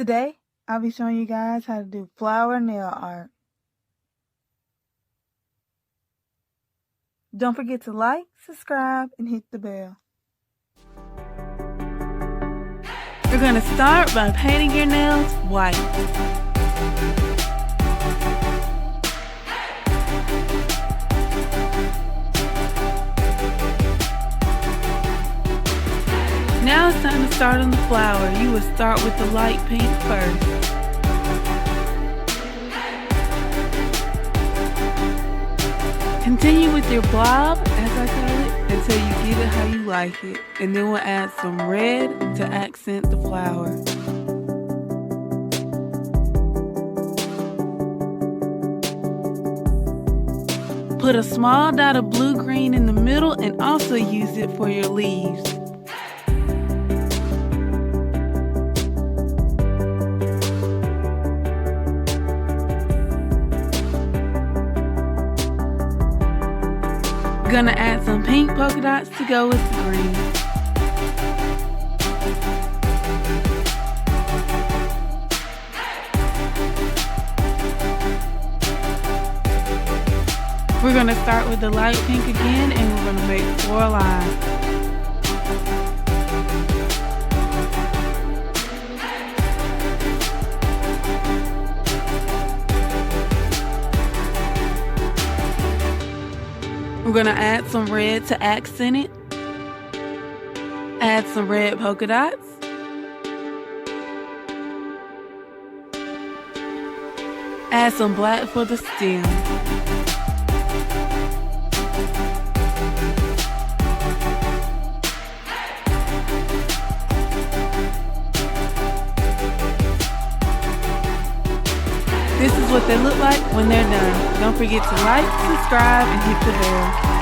Today, I'll be showing you guys how to do flower nail art. Don't forget to like, subscribe, and hit the bell. We're going to start by painting your nails white. Now it's time to start on the flower. You will start with the light pink first. Continue with your blob, as I call it, until you get it how you like it. And then we'll add some red to accent the flower. Put a small dot of blue-green in the middle and also use it for your leaves. Gonna add some pink polka dots to go with the green. We're gonna start with the light pink again, and we're gonna make 4 lines. We're going to add some red to accent it. Add some red polka dots. Add some black for the stem. This is what they look like when they're done. Don't forget to like, subscribe, and hit the bell.